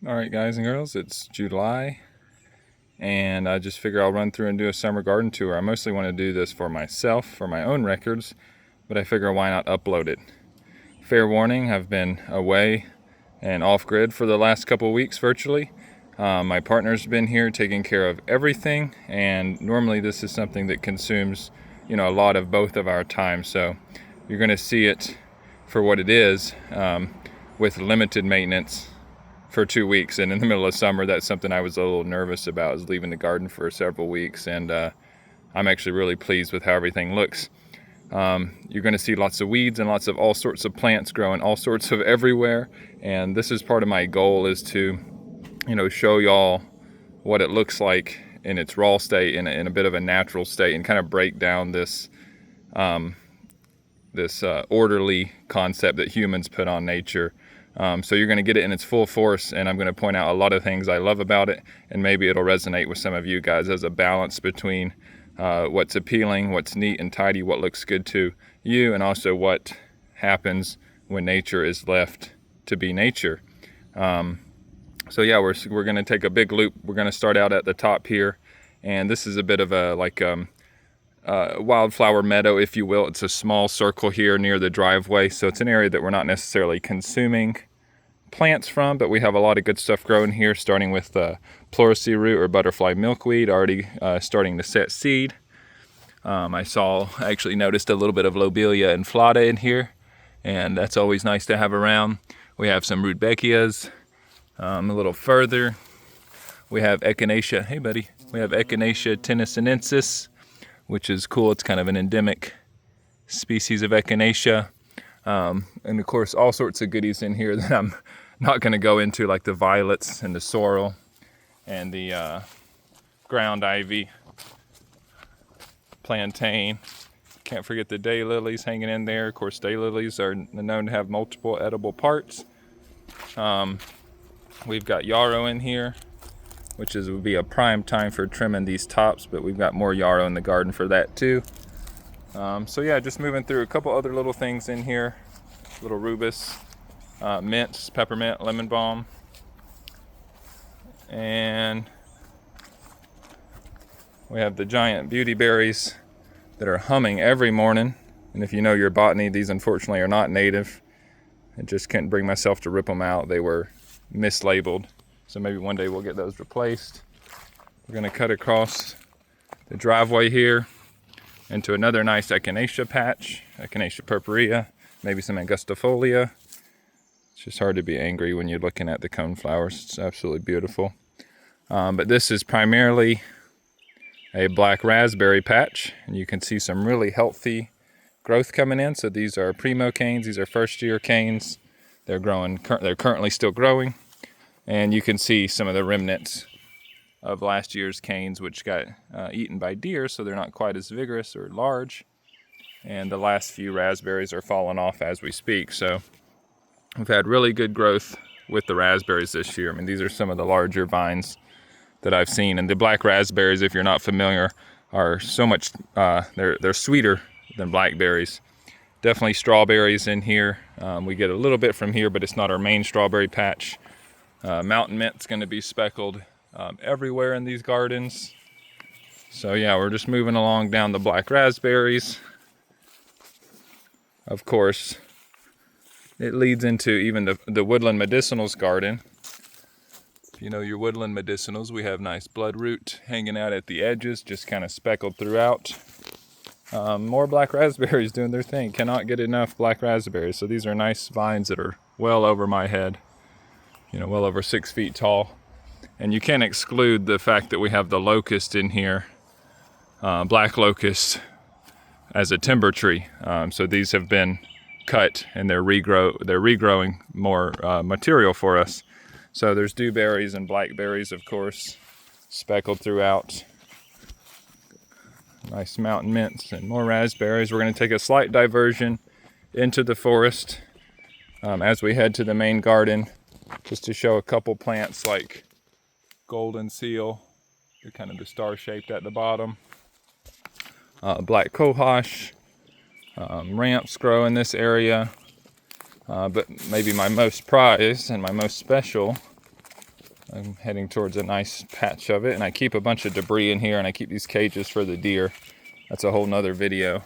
Alright guys and girls, it's July, and I just figure I'll run through and do a summer garden tour. I mostly want to do this for myself, for my own records, but I figure why not upload it. Fair warning, I've been away and off-grid for the last couple weeks virtually. My partner's been here taking care of everything, and normally this is something that consumes, a lot of both of our time, so you're going to see it for what it is, with limited maintenance for 2 weeks. And in the middle of summer, that's something I was a little nervous about, is leaving the garden for several weeks, and I'm actually really pleased with how everything looks. You're going to see lots of weeds and lots of all sorts of plants growing all sorts of everywhere, and this is part of my goal, is to show y'all what it looks like in its raw state, in a bit of a natural state, and kind of break down this orderly concept that humans put on nature. So you're going to get it in its full force, and I'm going to point out a lot of things I love about it, and maybe it'll resonate with some of you guys as a balance between what's appealing, what's neat and tidy, what looks good to you, and also what happens when nature is left to be nature. So yeah, we're going to take a big loop. We're going to start out at the top here, and this is a bit of a wildflower meadow, if you will. It's a small circle here near the driveway, so it's an area that we're not necessarily consuming plants from, but we have a lot of good stuff growing here, starting with pleurisy root or butterfly milkweed already starting to set seed. I actually noticed a little bit of lobelia inflata in here, and that's always nice to have around. We have some rudbeckias. A little further, we have echinacea. Hey buddy. We have echinacea tennescenensis, which is cool. It's kind of an endemic species of echinacea. And of course, all sorts of goodies in here that I'm not going to go into, like the violets and the sorrel and the ground ivy, plantain. Can't forget the daylilies hanging in there. Of course, daylilies are known to have multiple edible parts. We've got yarrow in here, which would be a prime time for trimming these tops, but we've got more yarrow in the garden for that too. So yeah, just moving through a couple other little things in here. Little rubus, mint, peppermint, lemon balm, and we have the giant beauty berries that are humming every morning. And if you know your botany, these unfortunately are not native. I just couldn't bring myself to rip them out. They were mislabeled, so maybe one day we'll get those replaced. We're going to cut across the driveway here into another nice echinacea patch, echinacea purpurea, maybe some angustifolia. It's just hard to be angry when you're looking at the cone flowers. It's absolutely beautiful. But this is primarily a black raspberry patch, and you can see some really healthy growth coming in. So these are primo canes. These are first year canes. They're currently still growing, and you can see some of the remnants of last year's canes, which got eaten by deer, so they're not quite as vigorous or large. And the last few raspberries are falling off as we speak. So we've had really good growth with the raspberries this year. I mean, these are some of the larger vines that I've seen. And the black raspberries, if you're not familiar, are so much, they're sweeter than blackberries. Definitely strawberries in here. We get a little bit from here, but it's not our main strawberry patch. Mountain mint's going to be speckled everywhere in these gardens. So yeah, we're just moving along down the black raspberries. Of course, it leads into even the woodland medicinals garden. If you know your woodland medicinals, we have nice bloodroot hanging out at the edges, just kind of speckled throughout. More black raspberries doing their thing. Cannot get enough black raspberries. So these are nice vines that are well over my head, well over 6 feet tall. And you can't exclude the fact that we have the locust in here, black locust, as a timber tree. So these have been cut, and they're regrowing more material for us. So there's dewberries and blackberries, of course, speckled throughout. Nice mountain mints and more raspberries. We're going to take a slight diversion into the forest as we head to the main garden, just to show a couple plants like golden seal. They're kind of the star-shaped at the bottom. Black cohosh, ramps grow in this area, but maybe my most prized and my most special I'm heading towards a nice patch of it, and I keep a bunch of debris in here, and I keep these cages for the deer. That's a whole nother video.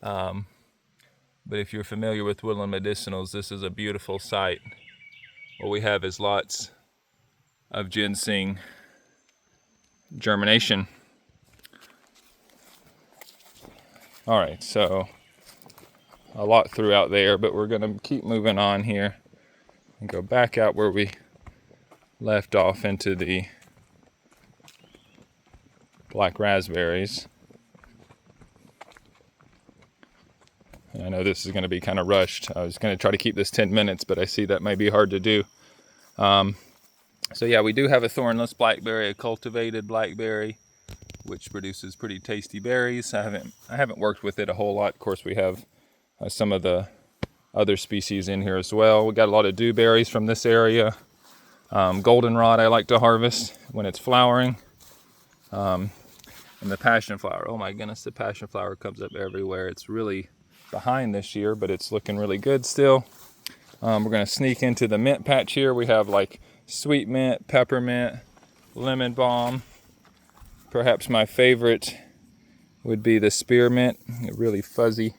But if you're familiar with woodland medicinals, this is a beautiful site. What we have is lots of ginseng germination. All right, so a lot throughout there, but we're gonna keep moving on here and go back out where we left off into the black raspberries. And I know this is going to be kind of rushed. I was going to try to keep this 10 minutes, but I see that might be hard to do. So yeah, we do have a thornless blackberry, a cultivated blackberry, which produces pretty tasty berries. I haven't worked with it a whole lot. Of course, we have some of the other species in here as well. We got a lot of dewberries from this area. Goldenrod I like to harvest when it's flowering. And the passion flower. Oh my goodness, the passion flower comes up everywhere. It's really behind this year, but it's looking really good still. We're going to sneak into the mint patch here. We have like sweet mint, peppermint, lemon balm. Perhaps my favorite would be the spearmint. Really fuzzy,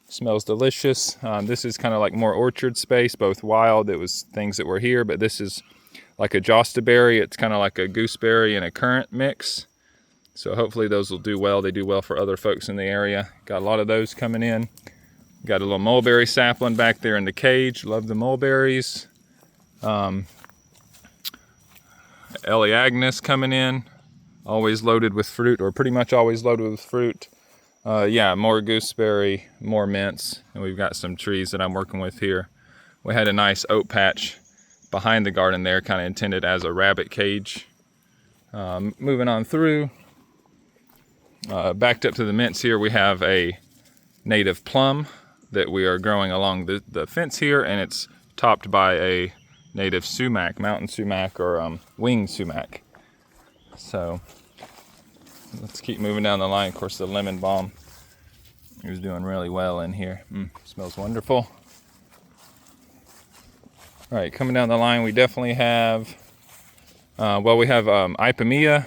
smells delicious. This is kind of like more orchard space, both wild. It was things that were here, but this is like a jostaberry. It's kind of like a gooseberry and a currant mix. So hopefully those will do well. They do well for other folks in the area. Got a lot of those coming in. Got a little mulberry sapling back there in the cage. Love the mulberries. Elaeagnus coming in. Always loaded with fruit, or pretty much always loaded with fruit. Yeah, more gooseberry, more mints. And we've got some trees that I'm working with here. We had a nice oak patch behind the garden there, kind of intended as a rabbit cage. Moving on through. Backed up to the mints here, we have a native plum that we are growing along the fence here, and it's topped by a native sumac, mountain sumac, or winged sumac. So let's keep moving down the line. Of course, the lemon balm is doing really well in here. Smells wonderful. All right, coming down the line, we definitely have, we have Ipomoea,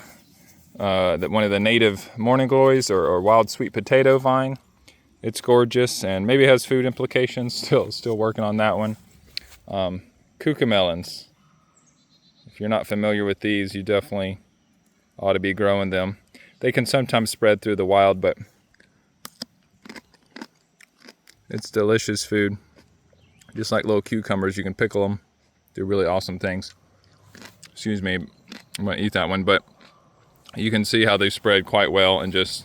one of the native morning glories, or wild sweet potato vine. It's gorgeous and maybe has food implications. Still working on that one. Cucamelons. If you're not familiar with these, you definitely ought to be growing them. They can sometimes spread through the wild, but it's delicious food. Just like little cucumbers, you can pickle them. Do really awesome things. Excuse me, I'm gonna eat that one, but you can see how they spread quite well, and just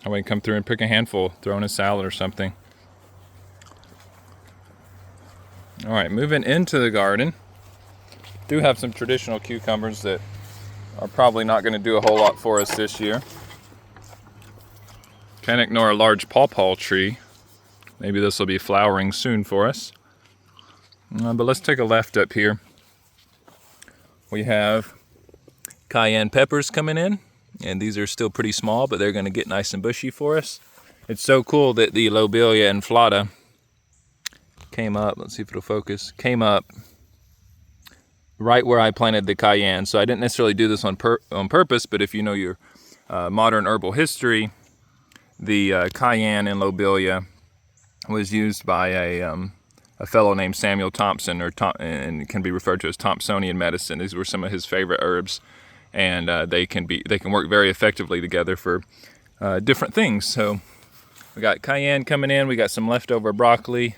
I would come through and pick a handful, throw in a salad or something. All right, moving into the garden. Do have some traditional cucumbers that are probably not going to do a whole lot for us this year. Can't ignore a large pawpaw tree. Maybe this will be flowering soon for us. But let's take a left up here. We have cayenne peppers coming in, and these are still pretty small, but they're going to get nice and bushy for us. It's so cool that the lobelia inflata came up. Let's see if it'll focus. Came up right where I planted the cayenne. So I didn't necessarily do this on purpose, but if you know your modern herbal history, the cayenne and lobelia was used by a fellow named Samuel Thompson, and can be referred to as Thompsonian medicine. These were some of his favorite herbs, and they can work very effectively together for different things. So we got cayenne coming in. We got some leftover broccoli.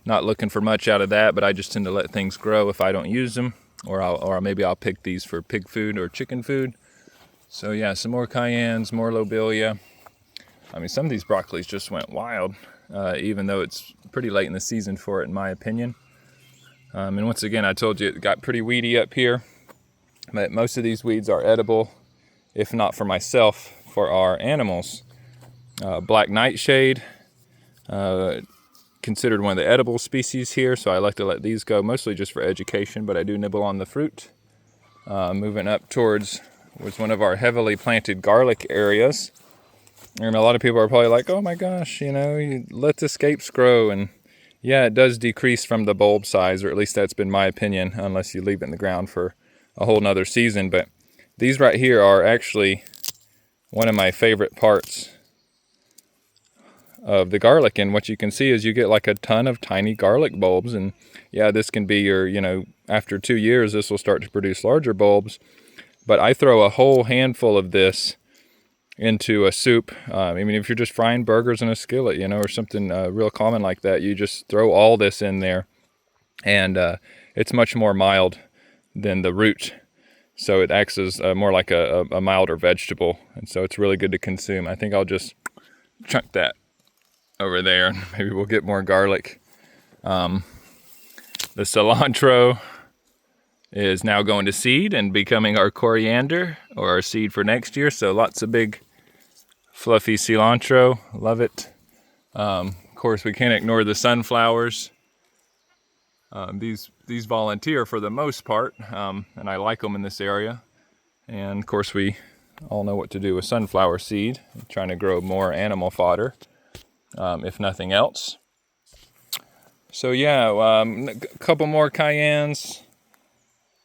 Not looking for much out of that, but I just tend to let things grow if I don't use them, or maybe I'll pick these for pig food or chicken food. So yeah, some more cayennes, more lobelia. I mean, some of these broccolis just went wild, even though it's pretty late in the season for it, in my opinion. And once again, I told you it got pretty weedy up here, but most of these weeds are edible, if not for myself, for our animals. Black nightshade, considered one of the edible species here, so I like to let these go, mostly just for education, but I do nibble on the fruit. Moving up towards was one of our heavily planted garlic areas. And a lot of people are probably like, oh my gosh, you let the scapes grow. And yeah, it does decrease from the bulb size, or at least that's been my opinion, unless you leave it in the ground for a whole nother season. But these right here are actually one of my favorite parts of the garlic. And what you can see is you get like a ton of tiny garlic bulbs. And yeah, this can be your, after 2 years, this will start to produce larger bulbs. But I throw a whole handful of this into a soup. If you're just frying burgers in a skillet, or something real common like that, you just throw all this in there, and it's much more mild than the root. So it acts as more like a milder vegetable, and so it's really good to consume. I think I'll just chunk that over there, and maybe we'll get more garlic. The cilantro is now going to seed and becoming our coriander, or our seed for next year. So lots of big fluffy cilantro. Love it. Of course, we can't ignore the sunflowers. These volunteer for the most part, and I like them in this area. And of course, we all know what to do with sunflower seed. I'm trying to grow more animal fodder, if nothing else. So yeah, a couple more cayennes.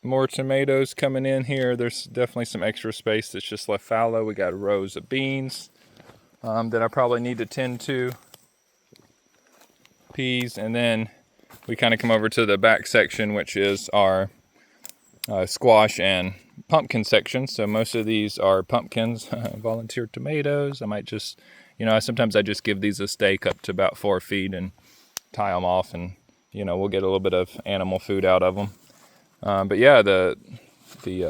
More tomatoes coming in here. There's definitely some extra space that's just left fallow. We got rows of beans that I probably need to tend to. Peas, and then we kind of come over to the back section, which is our squash and pumpkin section. So most of these are pumpkins, volunteer tomatoes. I might just, sometimes I just give these a stake up to about 4 feet and tie them off, and we'll get a little bit of animal food out of them. But yeah, the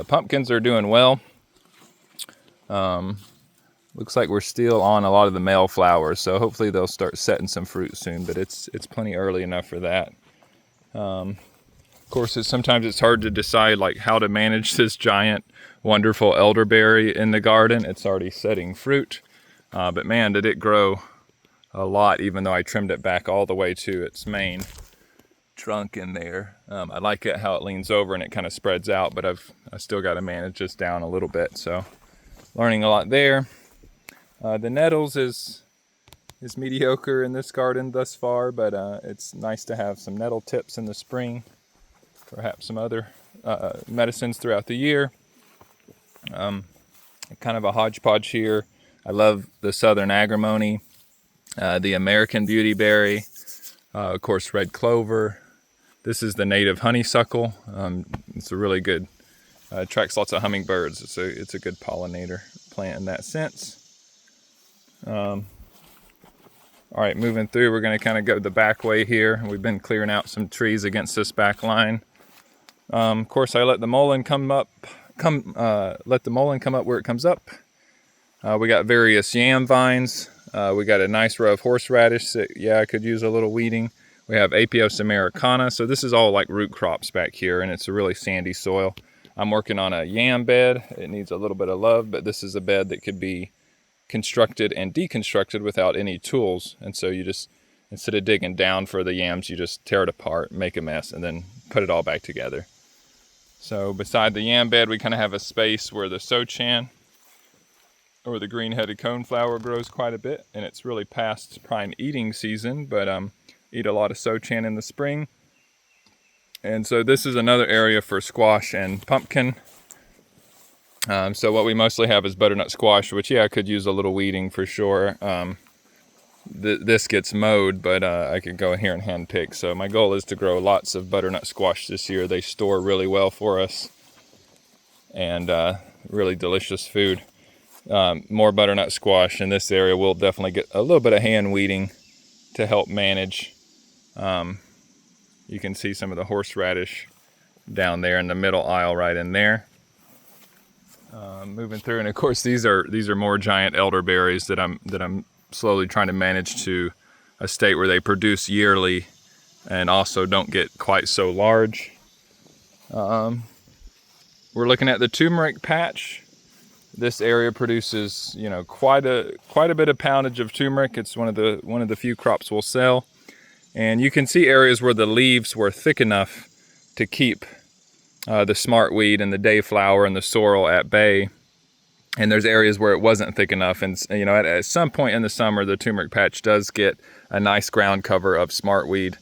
pumpkins are doing well. Looks like we're still on a lot of the male flowers, so hopefully they'll start setting some fruit soon, but it's plenty early enough for that. Of course, sometimes it's hard to decide like how to manage this giant, wonderful elderberry in the garden. It's already setting fruit, but man, did it grow a lot, even though I trimmed it back all the way to its main trunk in there. I like it how it leans over and it kind of spreads out, but I still got to manage this down a little bit, so learning a lot there. The nettles is mediocre in this garden thus far, but it's nice to have some nettle tips in the spring, perhaps some other medicines throughout the year. Kind of a hodgepodge here. I love the southern agrimony, the American beautyberry, of course red clover. This is the native honeysuckle. It's a really good, attracts lots of hummingbirds. It's a good pollinator plant in that sense. All right, moving through, we're going to kind of go the back way here. We've been clearing out some trees against this back line. Of course, I let the mullein come up where it comes up. We got various yam vines. We got a nice row of horseradish that, I could use a little weeding. We have Apios americana. So this is all like root crops back here, and it's a really sandy soil. I'm working on a yam bed. It needs a little bit of love, but this is a bed that could be constructed and deconstructed without any tools. And so you just, instead of digging down for the yams, you just tear it apart, make a mess, and then put it all back together. So beside the yam bed, we kind of have a space where the sochan, or the green-headed coneflower, grows quite a bit, and it's really past prime eating season, but eat a lot of sochan in the spring. And so this is another area for squash and pumpkin. So what we mostly have is butternut squash, which I could use a little weeding for sure. This gets mowed, but I could go in here and hand pick. So my goal is to grow lots of butternut squash this year. They store really well for us, and really delicious food. More butternut squash in this area. We'll definitely get a little bit of hand weeding to help manage. You can see some of the horseradish down there in the middle aisle right in there. Moving through, and of course these are more giant elderberries that I'm slowly trying to manage to a state where they produce yearly and also don't get quite so large. We're looking at the turmeric patch. This area produces, quite a bit of poundage of turmeric. It's one of the few crops we'll sell. And you can see areas where the leaves were thick enough to keep the smartweed and the dayflower and the sorrel at bay. And there's areas where it wasn't thick enough. And, at some point in the summer, the turmeric patch does get a nice ground cover of smartweed.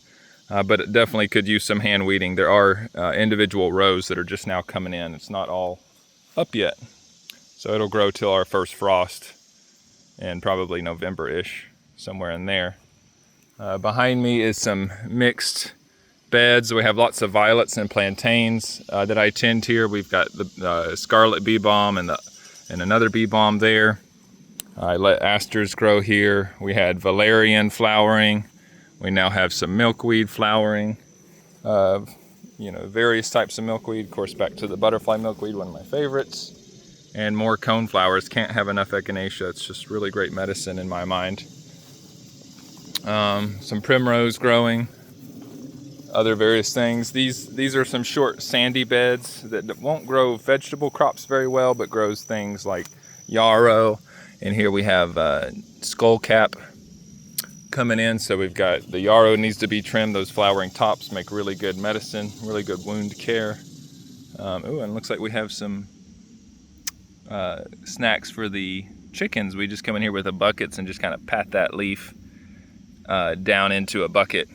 but it definitely could use some hand weeding. There are individual rows that are just now coming in. It's not all up yet. So it'll grow till our first frost in probably November-ish, somewhere in there. Behind me is some mixed beds. We have lots of violets and plantains that I tend here. We've got the scarlet bee balm and another bee balm there. I let asters grow here. We had valerian flowering. We now have some milkweed flowering. Various types of milkweed. Of course, back to the butterfly milkweed, one of my favorites. And more cone flowers. Can't have enough echinacea. It's just really great medicine in my mind. Some primrose growing. Other various things. These are some short sandy beds that won't grow vegetable crops very well, but grows things like yarrow. And here we have skullcap coming in. So we've got the yarrow needs to be trimmed. Those flowering tops make really good medicine, really good wound care. And it looks like we have some snacks for the chickens. We just come in here with the buckets and just kind of pat that leaf down into a bucket,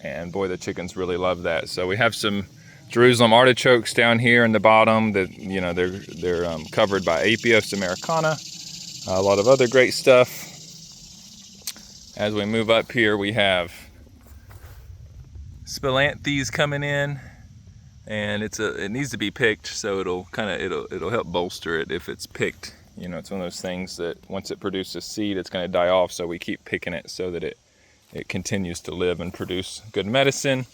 and boy, the chickens really love that. So we have some Jerusalem artichokes down here in the bottom that they're covered by Apios americana. A lot of other great stuff. As we move up here, we have spilanthes coming in. And it needs to be picked, so it'll help bolster it if it's picked. It's one of those things that once it produces seed, it's going to die off. So we keep picking it so that it continues to live and produce good medicine.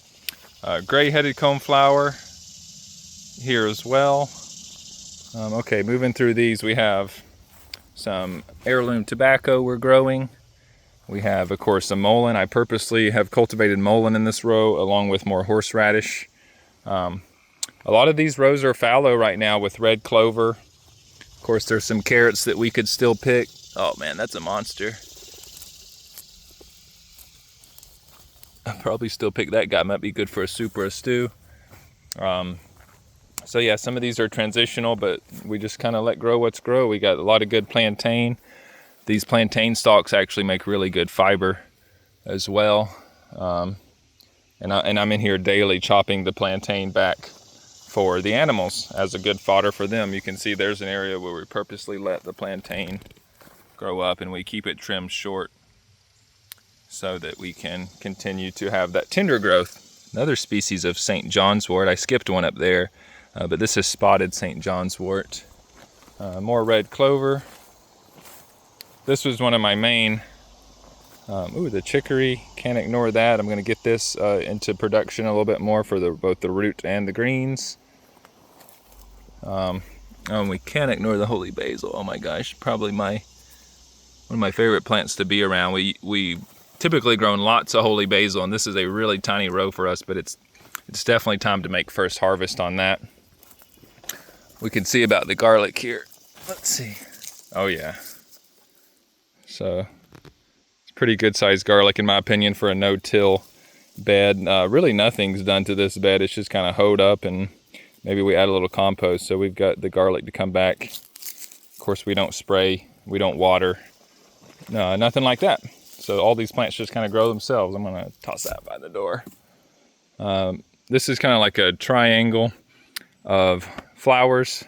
Gray-headed coneflower here as well. Okay, moving through these, we have some heirloom tobacco we're growing. We have, of course, a mullein. I purposely have cultivated mullein in this row along with more horseradish. A lot of these rows are fallow right now with red clover. Of course, there's some carrots that we could still pick. Oh man, that's a monster. I'll probably still pick that guy. Might be good for a soup or a stew. So yeah, some of these are transitional, but we just kind of let grow what's grow. We got a lot of good plantain. These plantain stalks actually make really good fiber as well. And I'm in here daily chopping the plantain back for the animals as a good fodder for them. You can see there's an area where we purposely let the plantain grow up, and we keep it trimmed short so that we can continue to have that tender growth. Another species of St. John's wort. I skipped one up there, but this is spotted St. John's wort. More red clover. This was one of my main the chicory, can't ignore that. I'm going to get this into production a little bit more for both the root and the greens. And we can't ignore the holy basil. Oh my gosh, probably one of my favorite plants to be around. We typically grown lots of holy basil, and this is a really tiny row for us, but it's definitely time to make first harvest on that. We can see about the garlic here. Let's see. Oh yeah. So pretty good sized garlic in my opinion for a no-till bed. Really nothing's done to this bed. It's just kind of hoed up, and maybe we add a little compost. So we've got the garlic to come back. Of course, we don't spray, we don't water, no, nothing like that. So all these plants just kind of grow themselves. I'm gonna toss that by the door. This is kind of like a triangle of flowers.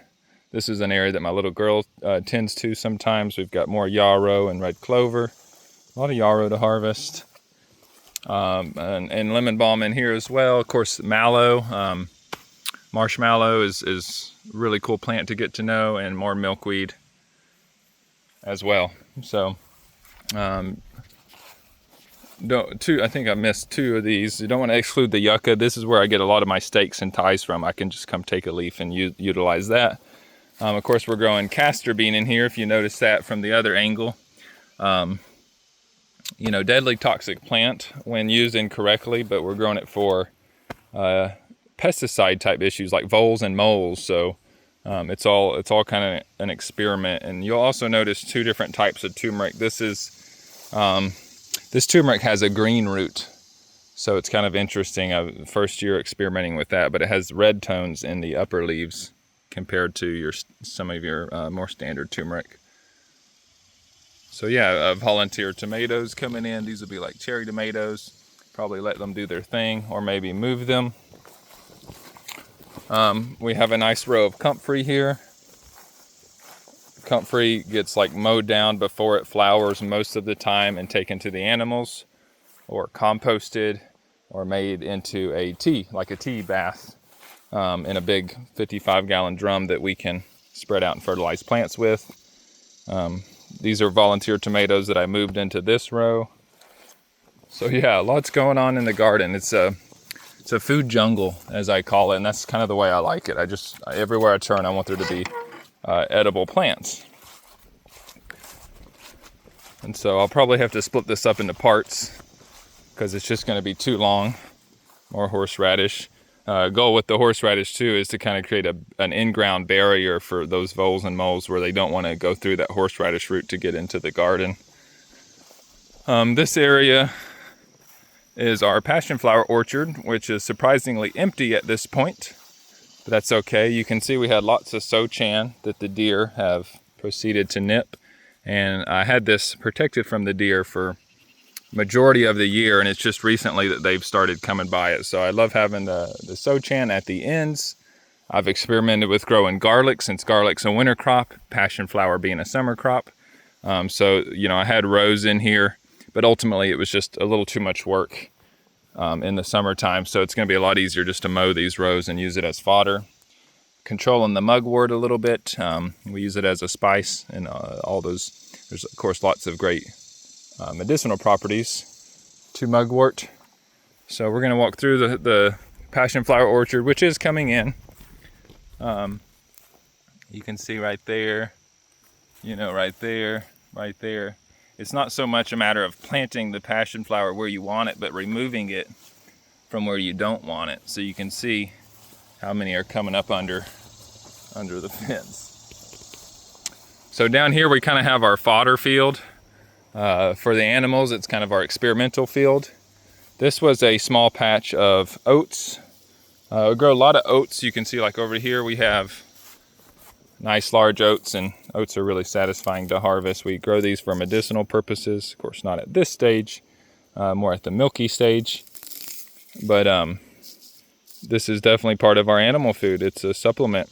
This is an area that my little girl tends to sometimes. We've got more yarrow and red clover. A lot of yarrow to harvest. And lemon balm in here as well. Of course, mallow. Marshmallow is a really cool plant to get to know, and more milkweed as well. So, I think I missed two of these. You don't want to exclude the yucca. This is where I get a lot of my steaks and ties from. I can just come take a leaf and utilize that. Of course, we're growing castor bean in here, if you notice that from the other angle. Deadly toxic plant when used incorrectly, but we're growing it for pesticide type issues like voles and moles. So it's all kind of an experiment. And you'll also notice two different types of turmeric. This turmeric has a green root, so it's kind of interesting. First year experimenting with that, but it has red tones in the upper leaves compared to some of your more standard turmeric. So yeah, volunteer tomatoes coming in. These will be like cherry tomatoes. Probably let them do their thing or maybe move them. We have a nice row of comfrey here. Comfrey gets like mowed down before it flowers most of the time and taken to the animals, or composted, or made into a tea, like a tea bath, in a big 55-gallon drum that we can spread out and fertilize plants with. These are volunteer tomatoes that I moved into this row. So yeah, lots going on in the garden. It's a food jungle, as I call it, and that's kind of the way I like it. Everywhere I turn, I want there to be edible plants. And so I'll probably have to split this up into parts because it's just going to be too long. More horseradish. Goal with the horseradish too is to kind of create an in-ground barrier for those voles and moles where they don't want to go through that horseradish root to get into the garden. This area is our passion flower orchard, which is surprisingly empty at this point, but that's okay. You can see we had lots of sochan that the deer have proceeded to nip, and I had this protected from the deer for majority of the year, and it's just recently that they've started coming by it. So I love having the sochan at the ends. I've experimented with growing garlic, since garlic's a winter crop, passion flower being a summer crop. So I had rows in here, but ultimately it was just a little too much work in the summertime. So it's going to be a lot easier just to mow these rows and use it as fodder. Controlling the mugwort a little bit. We use it as a spice, and all those. There's of course lots of great medicinal properties to mugwort. So we're going to walk through the passion flower orchard, which is coming in. You can see right there, right there. It's not so much a matter of planting the passion flower where you want it, but removing it from where you don't want it. So you can see how many are coming up under the fence. So down here we kind of have our fodder field. For the animals, it's kind of our experimental field. This was a small patch of oats. We grow a lot of oats. You can see like over here we have nice large oats, and oats are really satisfying to harvest. We grow these for medicinal purposes. Of course, not at this stage, more at the milky stage. But this is definitely part of our animal food. It's a supplement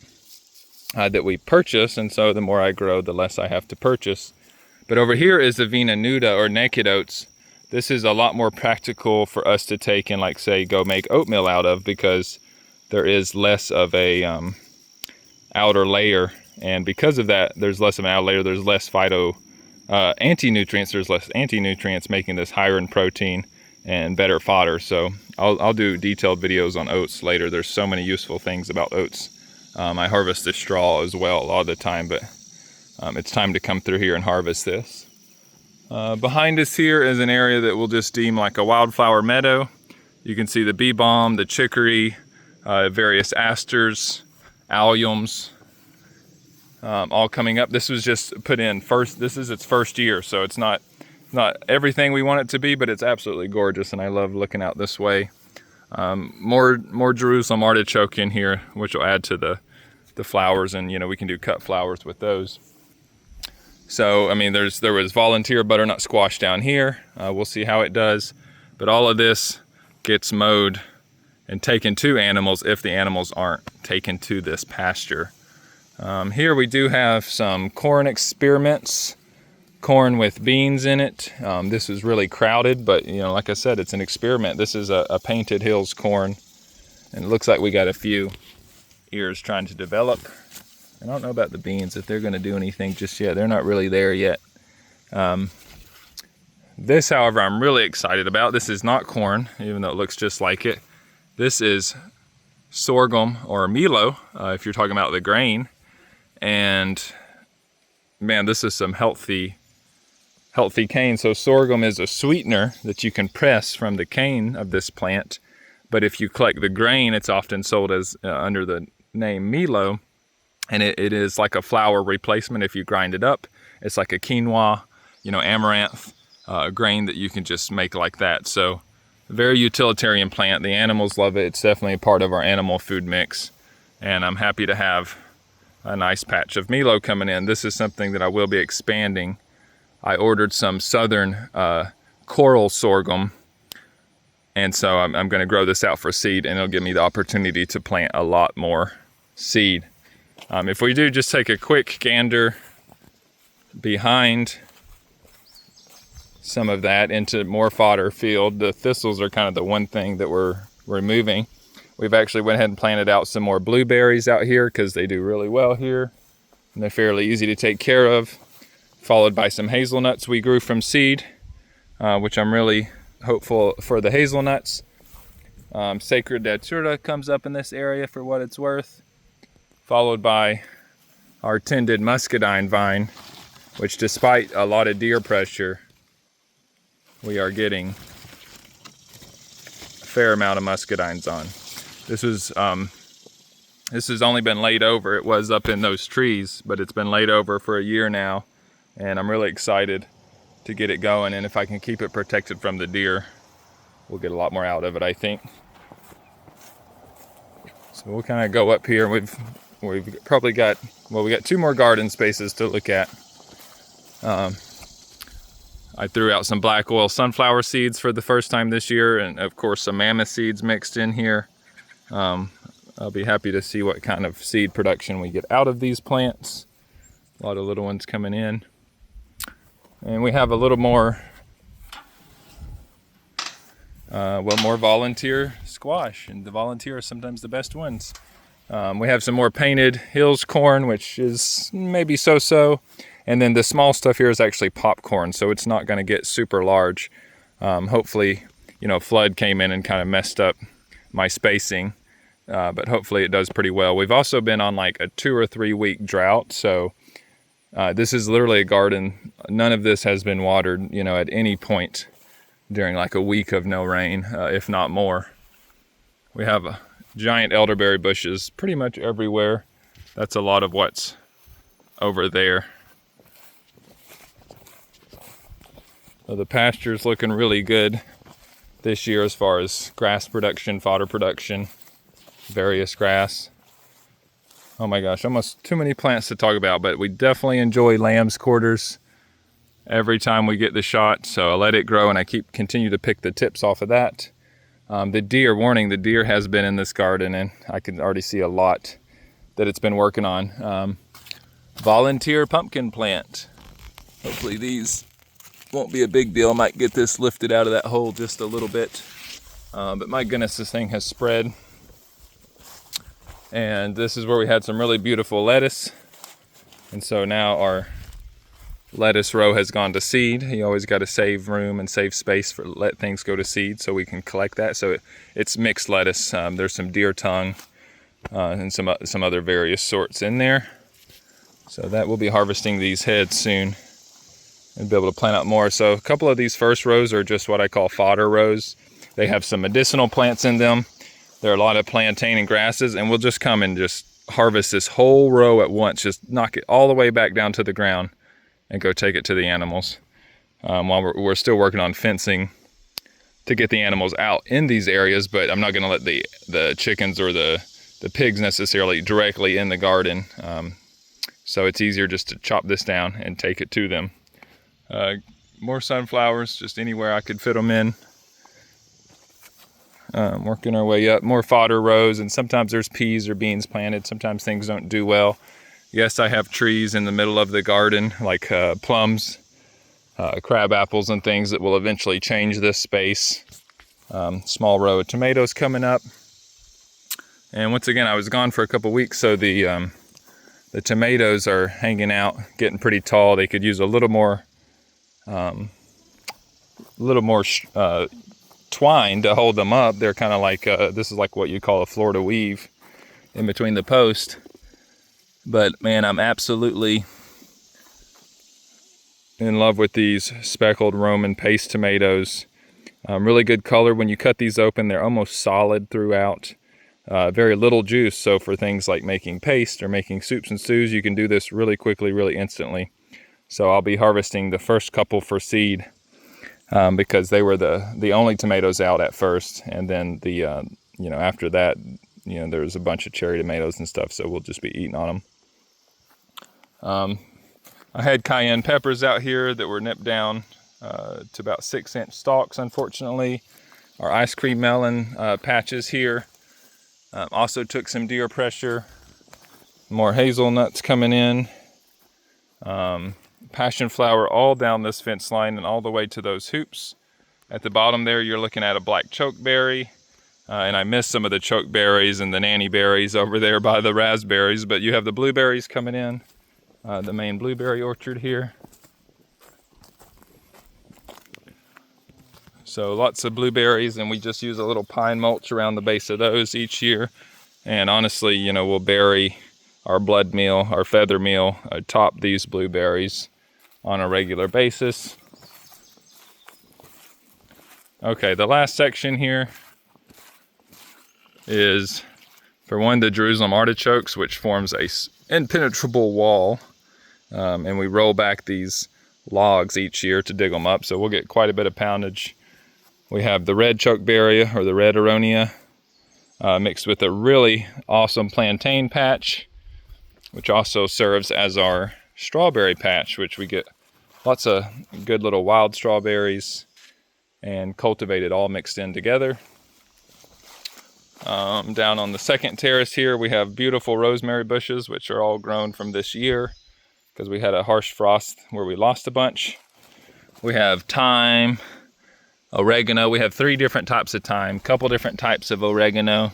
that we purchase, and so the more I grow, the less I have to purchase. But over here is the vena nuda, or naked oats. This is a lot more practical for us to take and, like, say, go make oatmeal out of, because there is less of a outer layer, and because of that, there's less of an outer layer. There's less anti-nutrients. There's less anti-nutrients, making this higher in protein and better fodder. So I'll do detailed videos on oats later. There's so many useful things about oats. I harvest the straw as well a lot of the time, but it's time to come through here and harvest this. Behind us here is an area that we'll just deem like a wildflower meadow. You can see the bee balm, the chicory, various asters, alliums, all coming up. This was just put in first. This is its first year, so it's not everything we want it to be, but it's absolutely gorgeous, and I love looking out this way. More Jerusalem artichoke in here, which will add to the flowers, and we can do cut flowers with those. So I mean, there was volunteer butternut squash down here. We'll see how it does, but all of this gets mowed and taken to animals if the animals aren't taken to this pasture. Here we do have some corn experiments, corn with beans in it. This is really crowded, but like I said, it's an experiment. This is a Painted Hills corn, and it looks like we got a few ears trying to develop. I don't know about the beans, if they're going to do anything just yet. They're not really there yet. This, however, I'm really excited about. This is not corn, even though it looks just like it. This is sorghum, or milo, if you're talking about the grain. And man, this is some healthy cane. So sorghum is a sweetener that you can press from the cane of this plant. But if you collect the grain, it's often sold as under the name milo. And it is like a flour replacement if you grind it up. It's like a quinoa, amaranth grain that you can just make like that. So very utilitarian plant. The animals love it. It's definitely a part of our animal food mix. And I'm happy to have a nice patch of milo coming in. This is something that I will be expanding. I ordered some southern coral sorghum And so I'm going to grow this out for seed, and it'll give me the opportunity to plant a lot more seed. If we do just take a quick gander behind some of that into more fodder field, the thistles are kind of the one thing that we're removing. We've actually went ahead and planted out some more blueberries out here because they do really well here, and they're fairly easy to take care of, followed by some hazelnuts we grew from seed, which I'm really hopeful for the hazelnuts. Sacred Datura comes up in this area for what it's worth, followed by our tended muscadine vine, which despite a lot of deer pressure, we are getting a fair amount of muscadines on. This has only been laid over. It was up in those trees, but it's been laid over for a year now, and I'm really excited to get it going. And if I can keep it protected from the deer, we'll get a lot more out of it, I think. So we'll kind of go up here. We've probably got, well, we got 2 more garden spaces to look at. I threw out some black oil sunflower seeds for the first time this year, and of course some mammoth seeds mixed in here. I'll be happy to see what kind of seed production we get out of these plants. A lot of little ones coming in. And we have a little more, more volunteer squash, and the volunteer are sometimes the best ones. We have some more painted Hills corn, which is maybe so-so. And then the small stuff here is actually popcorn, so it's not going to get super large. Hopefully, flood came in and kind of messed up my spacing, but hopefully it does pretty well. We've also been on like a 2 or 3 week drought, so this is literally a garden. None of this has been watered, at any point during like a week of no rain, if not more. We have giant elderberry bushes pretty much everywhere. That's a lot of what's over there. So the pasture's looking really good this year as far as grass production, fodder production, various grass. Oh my gosh, almost too many plants to talk about, but we definitely enjoy lamb's quarters every time we get the shot. So I let it grow, and I continue to pick the tips off of that. The deer has been in this garden, and I can already see a lot that it's been working on. Volunteer pumpkin plant. Hopefully these won't be a big deal. I might get this lifted out of that hole just a little bit. But my goodness, this thing has spread. And this is where we had some really beautiful lettuce. And so now our lettuce row has gone to seed. You always got to save room and save space for let things go to seed so we can collect that. So it's mixed lettuce. There's some deer tongue and some other various sorts in there. So that we'll be harvesting these heads soon and be able to plant out more. So a couple of these first rows are just what I call fodder rows. They have some medicinal plants in them. There are a lot of plantain and grasses, and we'll just come and just harvest this whole row at once, just knock it all the way back down to the ground and go take it to the animals. While we're still working on fencing to get the animals out in these areas, but I'm not going to let the chickens or the pigs necessarily directly in the garden. So it's easier just to chop this down and take it to them. More sunflowers, just anywhere I could fit them in. Working our way up, more fodder rows, and sometimes there's peas or beans planted. Sometimes things don't do well. Yes, I have trees in the middle of the garden, like plums, crab apples, and things that will eventually change this space. Small row of tomatoes coming up. And once again, I was gone for a couple weeks, so the tomatoes are hanging out, getting pretty tall. They could use a little more twine to hold them up. They're kind of like this is like what you call a Florida weave in between the post. But man, I'm absolutely in love with these speckled Roman paste tomatoes. Really good color. When you cut these open, they're almost solid throughout. Very little juice, so for things like making paste or making soups and stews, you can do this really quickly, really instantly. So I'll be harvesting the first couple for seed because they were the only tomatoes out at first, and then after that, there's a bunch of cherry tomatoes and stuff, so we'll just be eating on them. I had cayenne peppers out here that were nipped down to about 6-inch stalks, unfortunately. our ice cream melon patches here. Also took some deer pressure. More hazelnuts coming in. Passion flower all down this fence line and all the way to those hoops. At the bottom there, you're looking at a black chokeberry. And I missed some of the chokeberries and the nanny berries over there by the raspberries, but you have the blueberries coming in, the main blueberry orchard here. So lots of blueberries, and we just use a little pine mulch around the base of those each year. And honestly, you know, we'll bury our blood meal, our feather meal, atop these blueberries on a regular basis. Okay, the last section here is, for one, the Jerusalem artichokes, which forms a impenetrable wall. And we roll back these logs each year to dig them up, so we'll get quite a bit of poundage. We have the red chokeberry, or the red aronia, mixed with a really awesome plantain patch, which also serves as our strawberry patch, which we get lots of good little wild strawberries and cultivated all mixed in together. Down on the second terrace here, we have beautiful rosemary bushes, which are all grown from this year because we had a harsh frost where we lost a bunch. We have thyme, oregano. We have 3 different types of thyme, couple different types of oregano.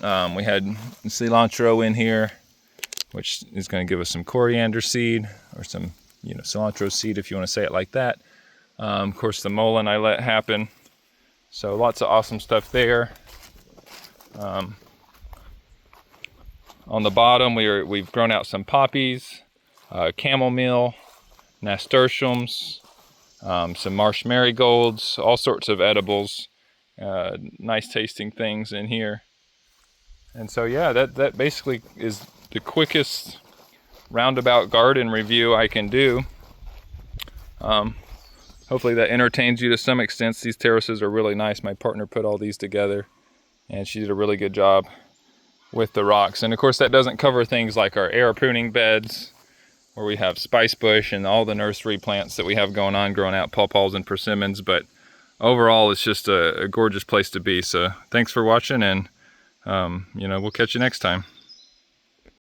We had cilantro in here, which is going to give us some coriander seed, or some, you know, cilantro seed if you want to say it like that. Of course, the mullein I let happen. So lots of awesome stuff there. On the bottom, we've grown out some poppies, chamomile, nasturtiums, some marsh marigolds, all sorts of edibles, nice tasting things in here. And so yeah, that basically is the quickest roundabout garden review I can do. Hopefully that entertains you to some extent. These terraces are really nice. My partner put all these together, and she did a really good job with the rocks. And of course that doesn't cover things like our air pruning beds, where we have spice bush and all the nursery plants that we have going on, growing out pawpaws and persimmons. But overall, it's just a gorgeous place to be. So thanks for watching, and we'll catch you next time.